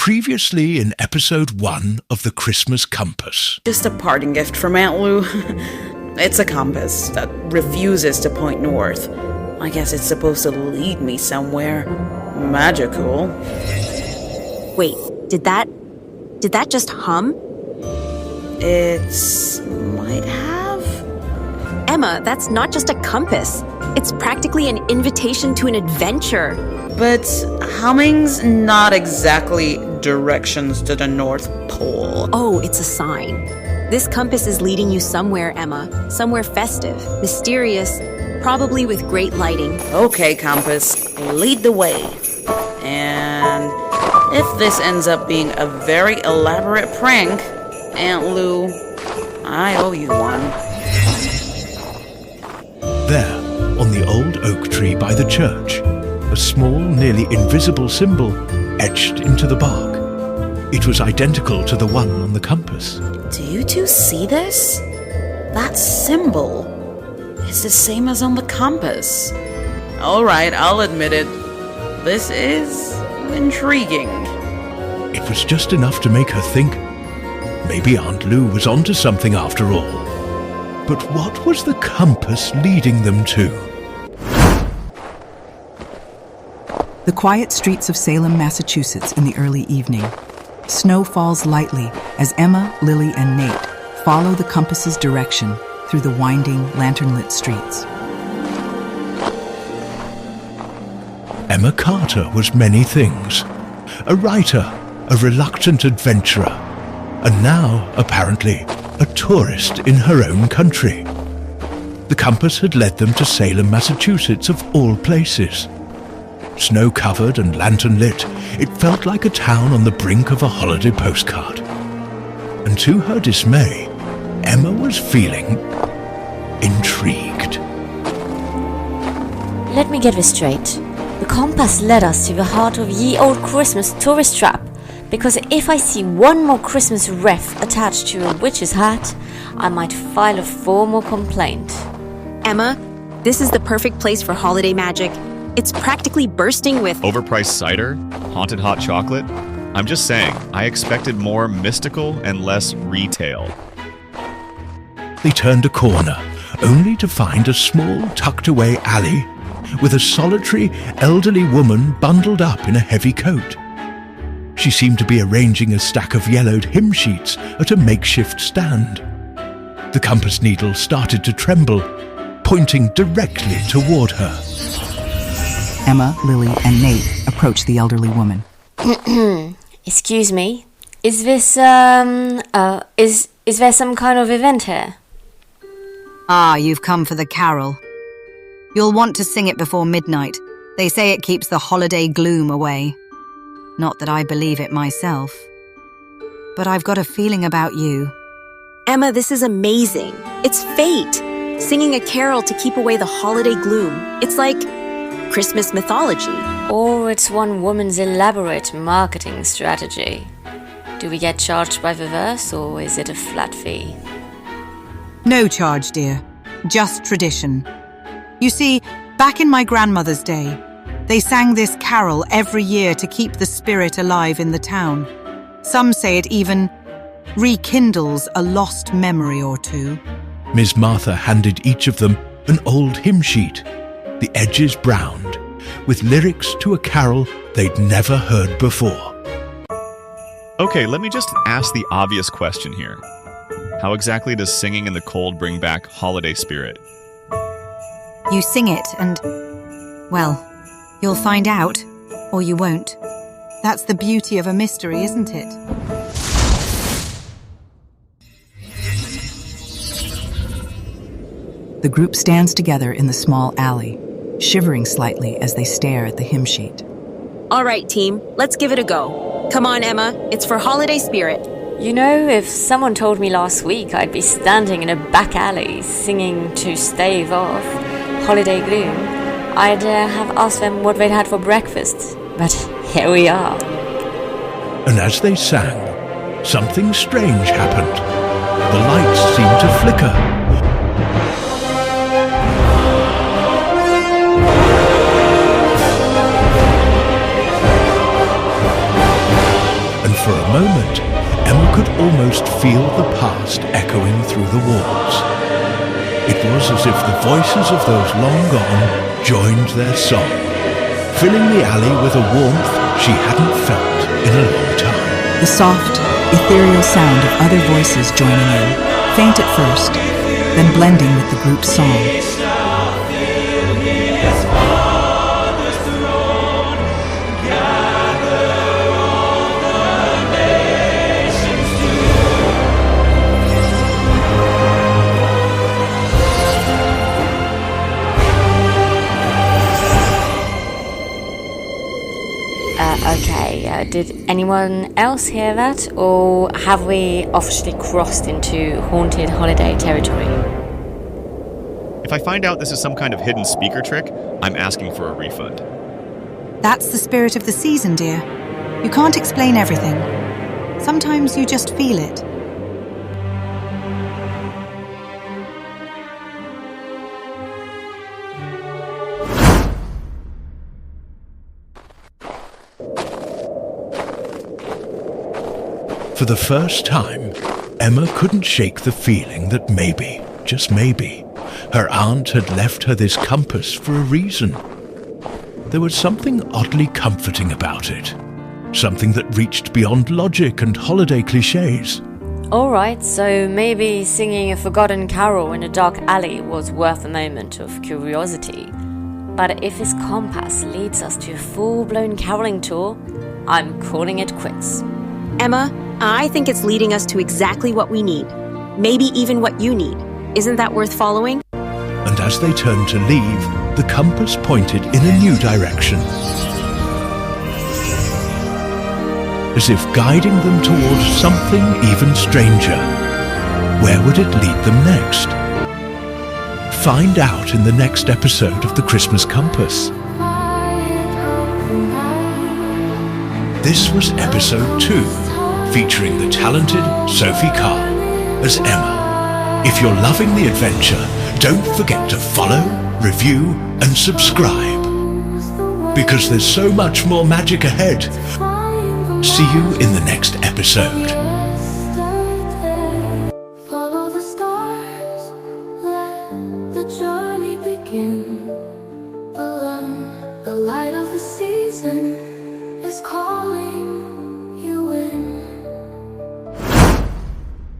Previously in episode 1 of the Christmas Compass. Just a parting gift from Aunt Lou. It's a compass that refuses to point north. I guess it's supposed to lead me somewhere magical. Wait, did that just hum? It might have? Emma, that's not just a compass. It's practically an invitation to an adventure. But humming's not exactly directions to the North Pole. Oh, it's a sign. This compass is leading you somewhere, Emma. Somewhere festive, mysterious, probably with great lighting. Okay, compass, lead the way. And if this ends up being a very elaborate prank, Aunt Lou, I owe you one. There, on the old oak tree by the church, a small, nearly invisible symbol etched into the bark. It was identical to the one on the compass. Do you two see this? That symbol is the same as on the compass. Alright, I'll admit it. This is intriguing. It was just enough to make her think maybe Aunt Lou was onto something after all. But what was the compass leading them to? The quiet streets of Salem, Massachusetts in the early evening. Snow falls lightly as Emma, Lily, and Nate follow the compass's direction through the winding, lantern-lit streets. Emma Carter was many things. A writer, a reluctant adventurer, and now, apparently, a tourist in her own country. The compass had led them to Salem, Massachusetts, of all places. Snow-covered and lantern-lit, it felt like a town on the brink of a holiday postcard. And to her dismay, Emma was feeling intrigued. Let me get this straight. The compass led us to the heart of ye old Christmas tourist trap, because if I see one more Christmas wreath attached to a witch's hat, I might file a formal complaint. Emma, this is the perfect place for holiday magic. It's practically bursting with overpriced cider, haunted hot chocolate. I'm just saying, I expected more mystical and less retail. They turned a corner, only to find a small, tucked-away alley with a solitary, elderly woman bundled up in a heavy coat. She seemed to be arranging a stack of yellowed hymn sheets at a makeshift stand. The compass needle started to tremble, pointing directly toward her. Emma, Lily, and Nate approach the elderly woman. Excuse me, is this, is there some kind of event here? Ah, you've come for the carol. You'll want to sing it before midnight. They say it keeps the holiday gloom away. Not that I believe it myself. But I've got a feeling about you. Emma, this is amazing. It's fate. Singing a carol to keep away the holiday gloom. It's like Christmas mythology. Or it's one woman's elaborate marketing strategy. Do we get charged by the verse, or is it a flat fee? No charge, dear. Just tradition. You see, back in my grandmother's day, they sang this carol every year to keep the spirit alive in the town. Some say it even rekindles a lost memory or two. Miss Martha handed each of them an old hymn sheet, the edges browned, with lyrics to a carol they'd never heard before. Okay, let me just ask the obvious question here. How exactly does singing in the cold bring back holiday spirit? You sing it and, well, you'll find out, or you won't. That's the beauty of a mystery, isn't it? The group stands together in the small alley, shivering slightly as they stare at the hymn sheet. All right, team, let's give it a go. Come on, Emma, it's for holiday spirit. You know, if someone told me last week I'd be standing in a back alley singing to stave off holiday gloom, I'd have asked them what they'd had for breakfast. But here we are. And as they sang, something strange happened. The lights seemed to flicker. moment, Emma could almost feel the past echoing through the walls. It was as if the voices of those long gone joined their song, filling the alley with a warmth she hadn't felt in a long time. The soft, ethereal sound of other voices joining in, faint at first, then blending with the group's song. Did anyone else hear that, or have we officially crossed into haunted holiday territory? If I find out this is some kind of hidden speaker trick, I'm asking for a refund. That's the spirit of the season, dear. You can't explain everything. Sometimes you just feel it. For the first time, Emma couldn't shake the feeling that maybe, just maybe, her aunt had left her this compass for a reason. There was something oddly comforting about it, something that reached beyond logic and holiday cliches. Alright, so maybe singing a forgotten carol in a dark alley was worth a moment of curiosity. But if his compass leads us to a full-blown caroling tour, I'm calling it quits. Emma, I think it's leading us to exactly what we need. Maybe even what you need. Isn't that worth following? And as they turned to leave, the compass pointed in a new direction, as if guiding them towards something even stranger. Where would it lead them next? Find out in the next episode of The Christmas Compass. This was episode 2, featuring the talented Sophie Karl as Emma. If you're loving the adventure, don't forget to follow, review, and subscribe, because there's so much more magic ahead. See you in the next episode. Follow the stars, let the journey begin. The light of the season.